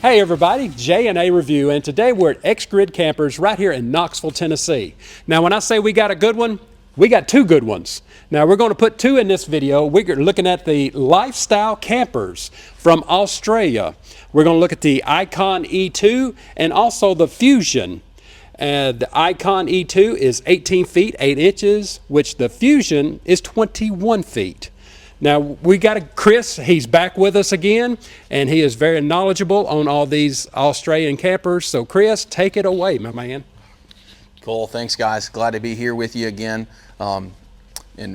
Hey everybody, J&A Review, and today we're at XGRID Campers right here in Knoxville, Tennessee. Now when I say we got a good one, we got two good ones. Now we're going to put two in this video. We're looking at the lifestyle campers from Australia. We're going to look at the IconnE2 and also the Fusionn. The IconnE2 is 18 feet 8 inches, which the Fusionn is 21 feet. Now we got Kris, he's back with us again, and he is very knowledgeable on all these Australian campers. So Kris, take it away, my man. Cool, thanks guys. Glad to be here with you again. And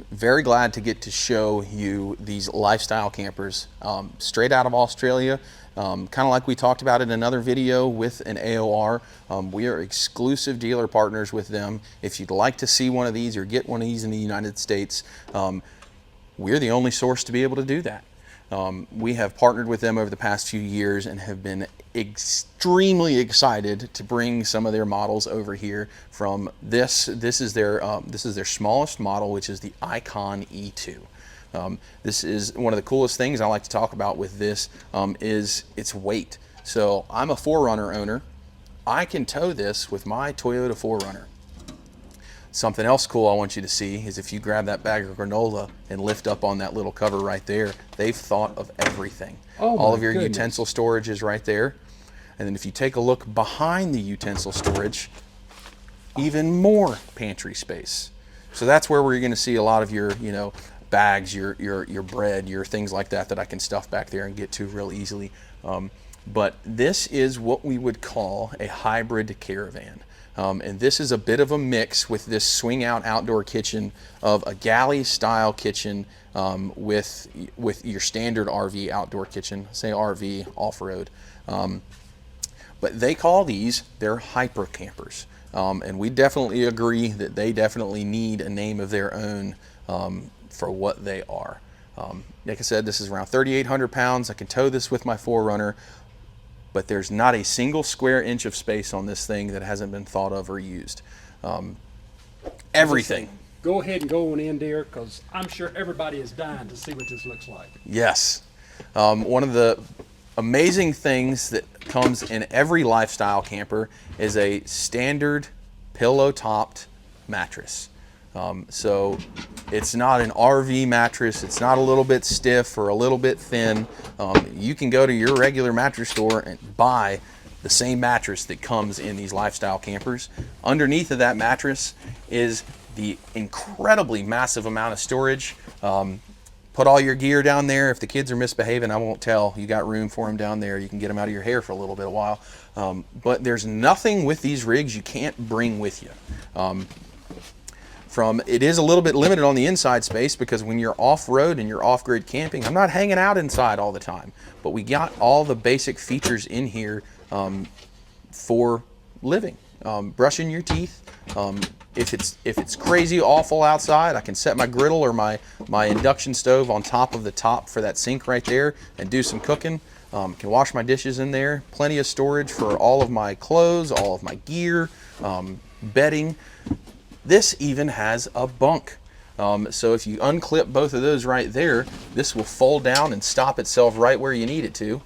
very glad to get to show you these lifestyle campers straight out of Australia. Kind of like we talked about in another video with an AOR. We are exclusive dealer partners with them. If you'd like to see one of these or get one of these in the United States, we're the only source to be able to do that. We have partnered with them over the past few years and have been extremely excited to bring some of their models over here. From this is their smallest model, which is the IconnE2. This is one of the coolest things I like to talk about with this is its weight. So I'm a 4Runner owner. I can tow this with my Toyota 4Runner. Something else cool I want you to see is if you grab that bag of granola and lift up on that little cover right there, they've thought of everything. Oh, all of your utensil storage is right there. And then if you take a look behind the utensil storage, even more pantry space. So that's where we're going to see a lot of your, bags, your bread, your things like that I can stuff back there and get to real easily. But this is what we would call a hybrid caravan. And this is a bit of a mix with this swing out outdoor kitchen of a galley style kitchen with your standard RV outdoor kitchen, say RV off-road. But they call these their hyper campers. And we definitely agree that they definitely need a name of their own for what they are. Like I said, this is around 3,800 pounds. I can tow this with my 4Runner. But there's not a single square inch of space on this thing that hasn't been thought of or used. Everything. Go ahead and go on in there, because I'm sure everybody is dying to see what this looks like. Yes. One of the amazing things that comes in every lifestyle camper is a standard pillow-topped mattress. So it's not an RV mattress, it's not a little bit stiff or a little bit thin. You can go to your regular mattress store and buy the same mattress that comes in these lifestyle campers. Underneath of that mattress is the incredibly massive amount of storage. Put all your gear down there. If the kids are misbehaving, I won't tell. You got room for them down there. You can get them out of your hair for a little bit of while. But there's nothing with these rigs you can't bring with you. It is a little bit limited on the inside space because when you're off-road and you're off-grid camping, I'm not hanging out inside all the time, but we got all the basic features in here for living. Brushing your teeth. If it's crazy awful outside, I can set my griddle or my induction stove on top of the top for that sink right there and do some cooking. Can wash my dishes in there. Plenty of storage for all of my clothes, all of my gear, bedding. This even has a bunk. So if you unclip both of those right there, this will fold down and stop itself right where you need it to.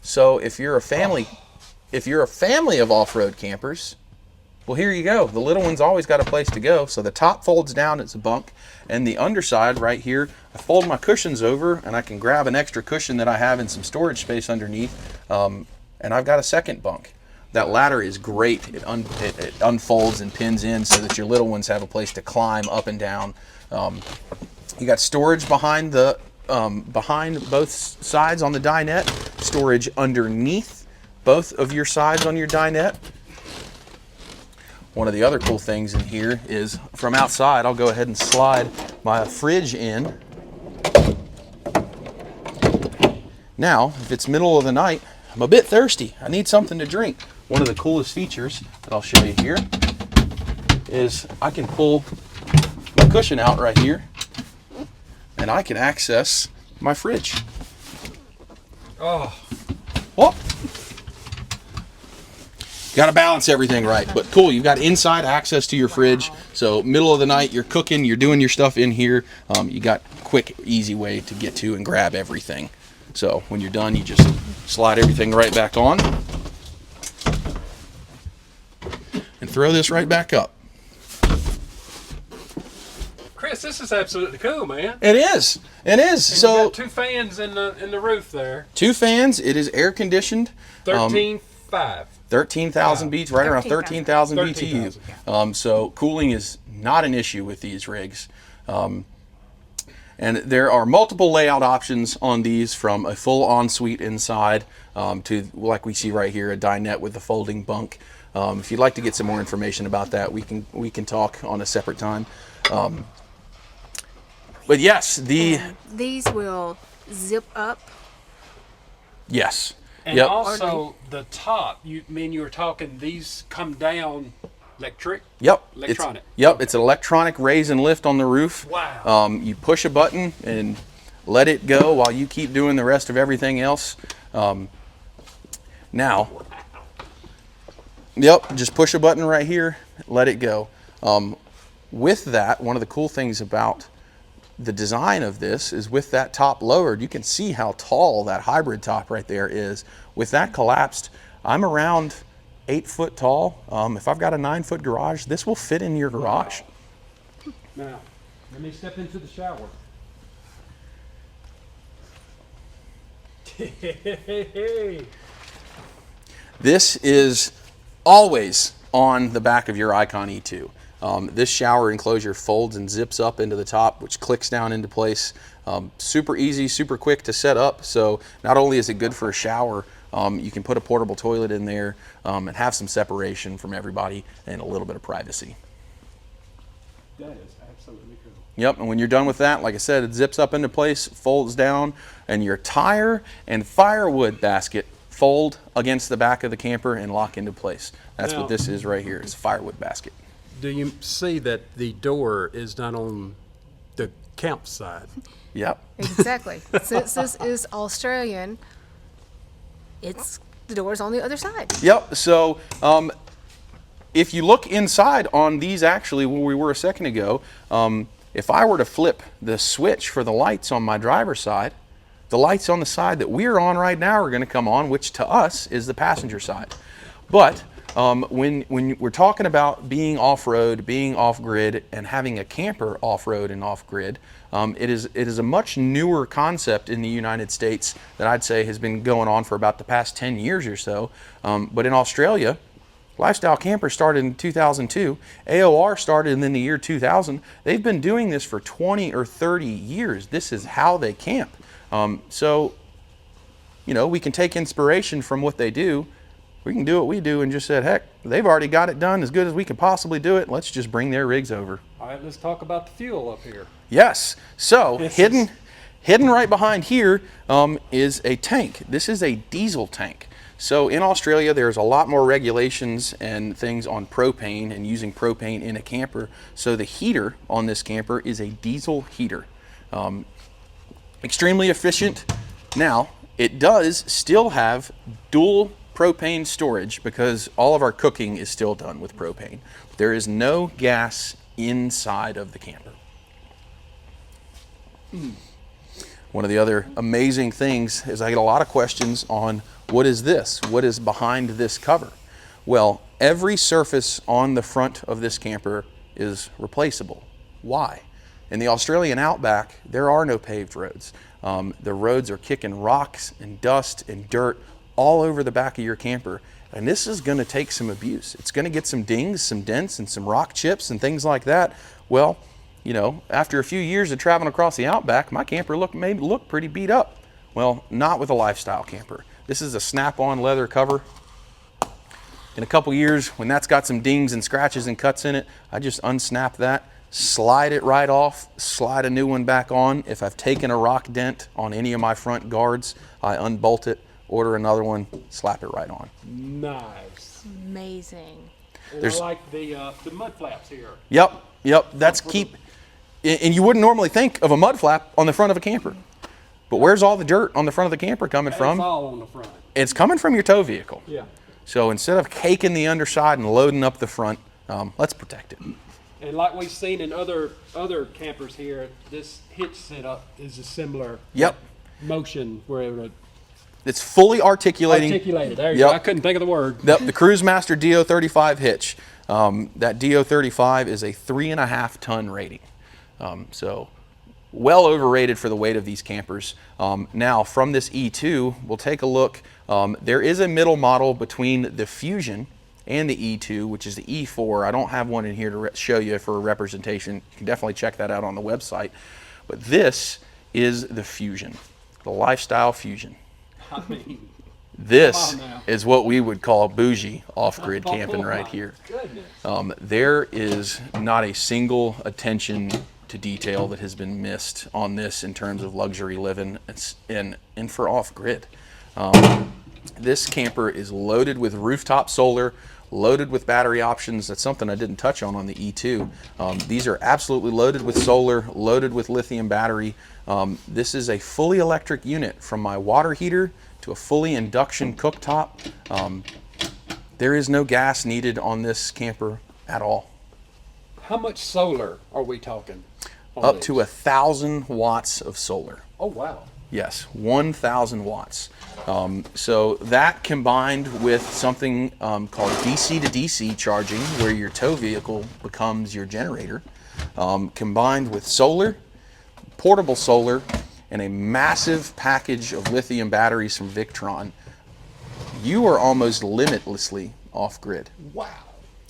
So if you're a family of off-road campers, well, here you go. The little one's always got a place to go. So the top folds down, it's a bunk, and the underside right here, I fold my cushions over and I can grab an extra cushion that I have in some storage space underneath, and I've got a second bunk. That ladder is great. It unfolds and pins in so that your little ones have a place to climb up and down. You got storage behind both sides on the dinette, storage underneath both of your sides on your dinette. One of the other cool things in here is from outside, I'll go ahead and slide my fridge in. Now, if it's middle of the night, I'm a bit thirsty. I need something to drink. One of the coolest features that I'll show you here is I can pull my cushion out right here and I can access my fridge. Oh. Whoop. Got to balance everything right, but cool. You've got inside access to your fridge. So middle of the night, you're cooking, you're doing your stuff in here. You got quick, easy way to get to and grab everything. So when you're done, you just slide everything right back on and throw this right back up. Kris, this is absolutely cool, man. It is. It is. And so you got 2 fans in the roof there. 2 fans. It is air conditioned. 13.5. 13,000 BTU, right around 13,000 BTU. 13,000. So cooling is not an issue with these rigs. And there are multiple layout options on these, from a full ensuite inside to, like we see right here, a dinette with a folding bunk. If you'd like to get some more information about that, we can talk on a separate time. But yes, these will zip up. Yes. And also the top, you were talking, these come down electronic? It's an electronic raise and lift on the roof. Wow. You push a button and let it go while you keep doing the rest of everything else. Now, just push a button right here, let it go. With that, one of the cool things about the design of this is, with that top lowered, you can see how tall that hybrid top right there is. With that collapsed, I'm around 8 foot tall. If I've got a 9-foot garage, this will fit in your garage. Now, let me step into the shower. This is always on the back of your IconnE2. This shower enclosure folds and zips up into the top, which clicks down into place. Super easy, super quick to set up. So not only is it good for a shower, you can put a portable toilet in there and have some separation from everybody and a little bit of privacy. That is absolutely cool. Yep, and when you're done with that, like I said, it zips up into place, folds down, and your tire and firewood basket fold against the back of the camper and lock into place. That's what this is right here. It's a firewood basket. Do you see that the door is not on the camp side? Yep. Exactly. Since this is Australian, the door's on the other side. Yep. So if you look inside on these, actually, where we were a second ago, if I were to flip the switch for the lights on my driver's side, the lights on the side that we're on right now are going to come on, which to us is the passenger side. But when we're talking about being off-road, being off-grid, and having a camper off-road and off-grid, it is a much newer concept in the United States that I'd say has been going on for about the past 10 years or so. But in Australia, lifestyle campers started in 2002. AOR started in the year 2000. They've been doing this for 20 or 30 years. This is how they camp. So, we can take inspiration from what they do. We can do what we do and just said, heck, they've already got it done as good as we can possibly do it. Let's just bring their rigs over. All right, let's talk about the fuel up here. Yes. So hidden right behind here is a tank. This is a diesel tank. So in Australia, there's a lot more regulations and things on propane and using propane in a camper. So the heater on this camper is a diesel heater. Extremely efficient. Now, it does still have dual propane storage because all of our cooking is still done with propane. There is no gas inside of the camper. One of the other amazing things is I get a lot of questions on what is this? What is behind this cover? Well, every surface on the front of this camper is replaceable. Why? In the Australian outback, there are no paved roads. The roads are kicking rocks and dust and dirt all over the back of your camper, and this is going to take some abuse. It's going to get some dings, some dents, and some rock chips and things like that. Well, after a few years of traveling across the outback, my camper may look pretty beat up. Well, not with a lifestyle camper. This is a snap-on leather cover. In a couple years, when that's got some dings and scratches and cuts in it, I just unsnap that, slide it right off, slide a new one back on. If I've taken a rock dent on any of my front guards, I unbolt it, order another one, slap it right on. Nice. Amazing. I like the mud flaps here. Yep. And you wouldn't normally think of a mud flap on the front of a camper. But where's all the dirt on the front of the camper coming from? It's all on the front. It's coming from your tow vehicle. Yeah. So instead of caking the underside and loading up the front, let's protect it. And like we've seen in other campers here, this hitch setup is a similar. Yep. motion where it would It's fully articulating. articulated. There you Yep. go. I couldn't think of the word. The Cruise Master DO35 hitch. That DO35 is a 3.5 ton rating. So well overrated for the weight of these campers. Now from this E2, we'll take a look. There is a middle model between the Fusionn and the E2, which is the E4. I don't have one in here to show you for a representation. You can definitely check that out on the website. But this is the Fusionn, the Lifestyle Fusionn. I mean, This come on now. is what we would call bougie off-grid camping Oh right my here. goodness. There is not a single attention to detail that has been missed on this in terms of luxury living and for off-grid. This camper is loaded with rooftop solar, loaded with battery options. That's something I didn't touch on the E2. These are absolutely loaded with solar, loaded with lithium battery. This is a fully electric unit, from my water heater to a fully induction cooktop. There is no gas needed on this camper at all. How much solar are we talking? on Up these? to 1,000 watts of solar. Oh, wow. Yes, 1,000 watts. So that combined with something called DC to DC charging, where your tow vehicle becomes your generator, combined with solar, portable solar, and a massive package of lithium batteries from Victron, you are almost limitlessly off-grid. Wow.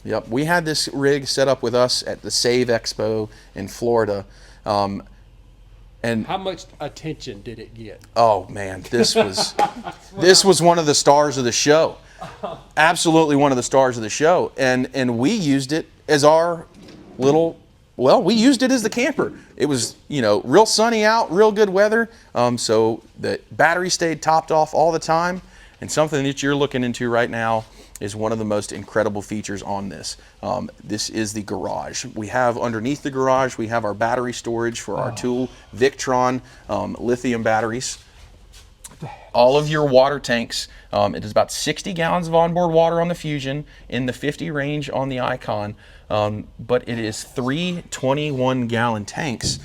Yep, we had this rig set up with us at the Save Expo in Florida. And How much attention did it get? oh man, this was one of the stars of the show. Absolutely one of the stars of the show. And we used it as our little, well, we used it as the camper. It was, you know, real sunny out, real good weather. So the battery stayed topped off all the time. And something that you're looking into right now is one of the most incredible features on this. This is the garage. We have underneath the garage, we have our battery storage for our tool, Victron lithium batteries. All of your water tanks, it is about 60 gallons of onboard water on the Fusionn, in the 50 range on the Iconn, but it is 3 21-gallon tanks.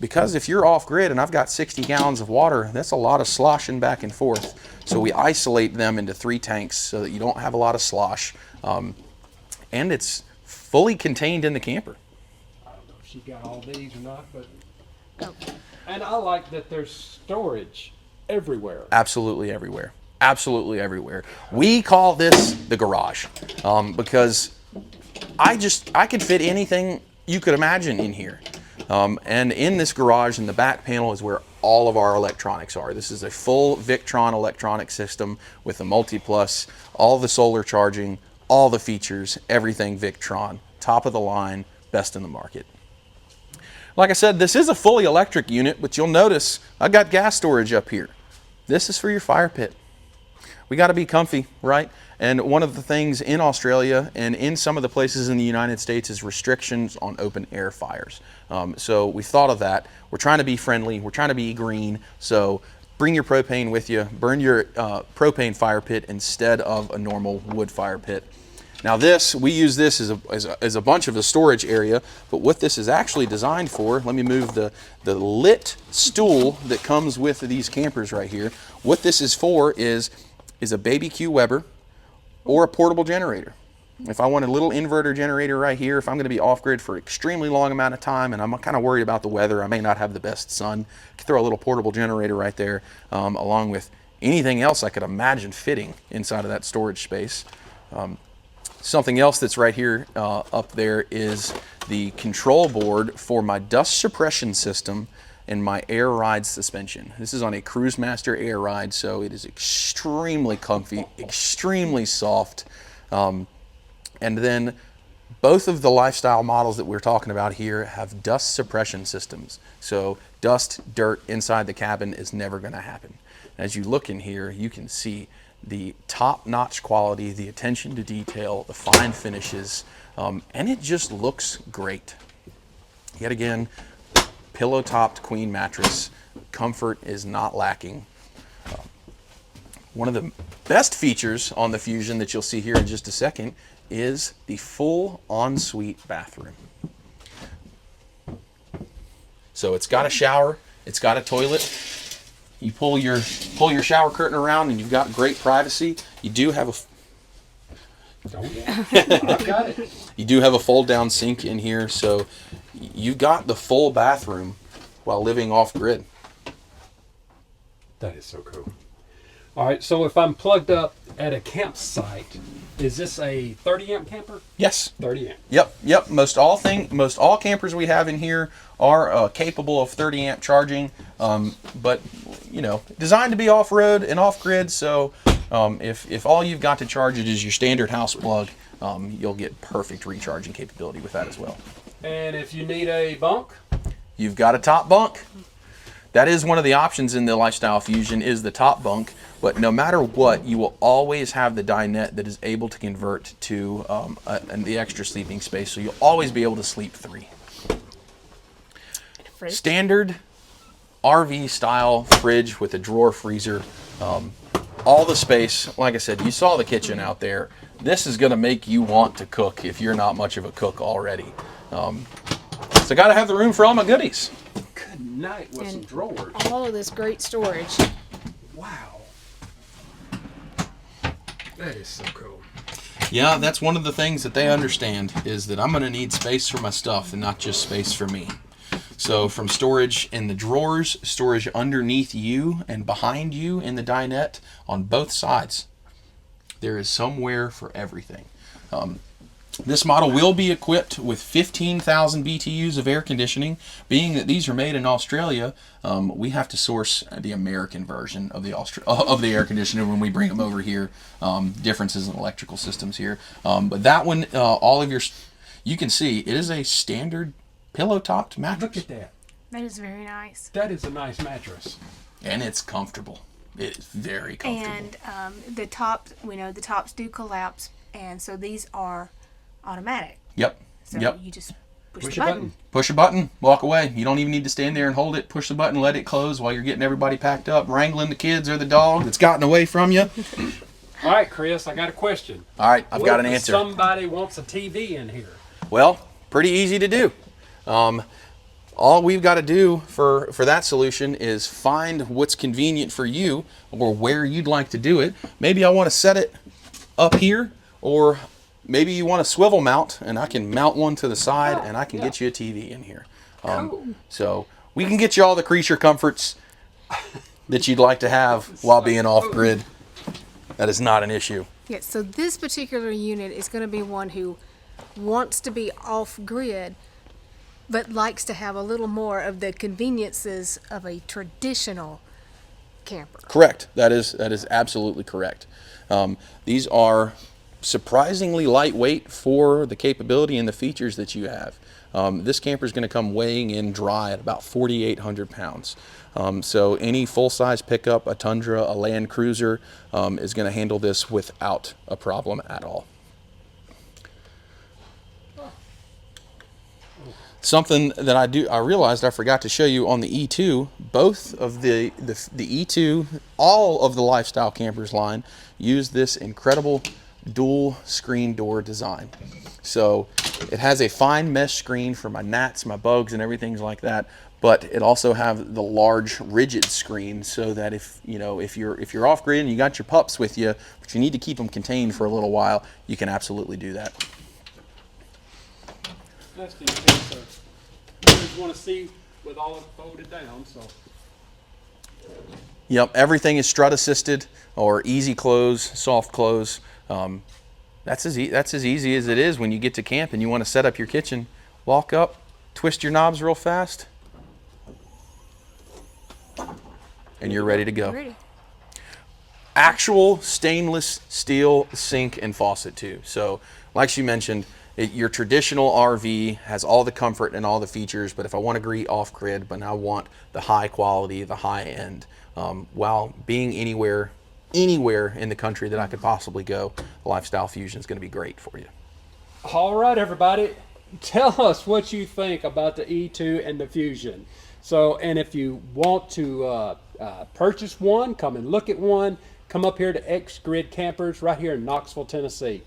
Because if you're off-grid and I've got 60 gallons of water, that's a lot of sloshing back and forth. So we isolate them into 3 tanks so that you don't have a lot of slosh. And it's fully contained in the camper. I don't know if she got all these or not, but. Oh. And I like that there's storage everywhere. Absolutely everywhere. Absolutely everywhere. We call this the garage because I could fit anything you could imagine in here. And in this garage, in the back panel, is where all of our electronics are. This is a full Victron electronic system with the Multi-Plus, all the solar charging, all the features, everything Victron, top of the line, best in the market. Like I said, this is a fully electric unit, but you'll notice I've got gas storage up here. This is for your fire pit. We got to be comfy, right? And one of the things in Australia and in some of the places in the United States is restrictions on open air fires. So we thought of that. We're trying to be friendly. We're trying to be green. So bring your propane with you. Burn your propane fire pit instead of a normal wood fire pit. Now this, we use this as a bunch of the storage area, but what this is actually designed for, let me move the lit stool that comes with these campers right here. What this is for is a baby Q Weber or a portable generator. If I want a little inverter generator right here, if I'm going to be off-grid for an extremely long amount of time and I'm kind of worried about the weather, I may not have the best sun, I can throw a little portable generator right there along with anything else I could imagine fitting inside of that storage space. Something else that's right here up there is the control board for my dust suppression system and my air ride suspension. This is on a Cruise Master air ride, so it is extremely comfy, extremely soft. And then both of the lifestyle models that we're talking about here have dust suppression systems. So dust, dirt inside the cabin is never going to happen. As you look in here, you can see the top-notch quality, the attention to detail, the fine finishes, and it just looks great. Yet again, pillow-topped queen mattress. Comfort is not lacking. One of the best features on the Fusionn that you'll see here in just a second is the full ensuite bathroom. So it's got a shower, it's got a toilet, You pull your shower curtain around, and you've got great privacy. You do have a Oh, yeah. I've got it. You do have a fold-down sink in here, so you've got the full bathroom while living off-grid. That is so cool. All right, so if I'm plugged up at a campsite, is this a 30 amp camper? Yes. 30 amp. Yep. Most all campers we have in here are capable of 30 amp charging, but you know, designed to be off-road and off-grid. So if all you've got to charge it is your standard house plug, you'll get perfect recharging capability with that as well. And if you need a bunk, you've got a top bunk. That is one of the options in the Lifestyle Fusion, is the top bunk. But no matter what, you will always have the dinette that is able to convert to the extra sleeping space. So you'll always be able to sleep 3. Standard RV style fridge with a drawer freezer. All the space, like I said, you saw the kitchen out there. This is gonna make you want to cook if you're not much of a cook already. So gotta have the room for all my goodies. good night with some drawers. All of this great storage. Wow. That is so cool. Yeah, that's one of the things that they understand, is that I'm going to need space for my stuff and not just space for me. So from storage in the drawers, storage underneath you and behind you in the dinette, on both sides, there is somewhere for everything. This model will be equipped with 15,000 BTUs of air conditioning. Being that these are made in Australia, we have to source the American version of the air conditioner when we bring them over here. Differences in electrical systems here. But that one, you can see, it is a standard pillow-topped mattress. Look at that. That is very nice. That is a nice mattress. And it's comfortable. It's very comfortable. And the tops, we know the tops do collapse, and so these are automatic. Yep. So Yep. you just push Push the a button. button. Push a button, walk away. You don't even need to stand there and hold it. Push the button, let it close while you're getting everybody packed up, wrangling the kids or the dog that's gotten away from you. All right, Chris, I got a question. All right, I've got an What if answer. somebody wants a TV in here? Well, pretty easy to do. All we've got to do for that solution is find what's convenient for you or where you'd like to do it. Maybe I want to set it up here, or maybe you want a swivel mount, and I can mount one to the side, and I can get you a TV in here. Cool. So we can get you all the creature comforts that you'd like to have while being off-grid. That is not an issue. Yeah, so this particular unit is going to be one who wants to be off-grid, but likes to have a little more of the conveniences of a traditional camper. Correct. That is absolutely correct. These are surprisingly lightweight for the capability and the features that you have. This camper is going to come weighing in dry at about 4,800 pounds. So any full-size pickup, a Tundra, a Land Cruiser, is going to handle this without a problem at all. Something that I realized I forgot to show you on the E2, both of the E2, all of the Lifestyle Campers line use this incredible dual screen door design. So it has a fine mesh screen for my gnats, my bugs, and everything like that, but it also have the large rigid screen so that if you're off grid and you got your pups with you, but you need to keep them contained for a little while, you can absolutely do that. That's the so you just want to see with all it folded down. So. Yep, everything is strut assisted or easy close, soft close. That's as easy as it is when you get to camp and you want to set up your kitchen. Walk up, twist your knobs real fast, and you're ready to go. Ready. Actual stainless steel sink and faucet too. So like she mentioned, your traditional RV has all the comfort and all the features, but if I want to agree off-grid, but I want the high quality, the high end, while being anywhere in the country that I could possibly go, the Lifestyle Fusion is going to be great for you. All right, everybody, tell us what you think about the E2 and the Fusion. So, and if you want to purchase one, come and look at one, come up here to XGRID Campers right here in Knoxville, Tennessee,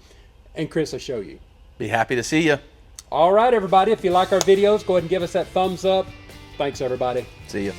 and Chris will show you. Be happy to see you. All right, everybody, if you like our videos, go ahead and give us that thumbs up. Thanks, everybody. See you.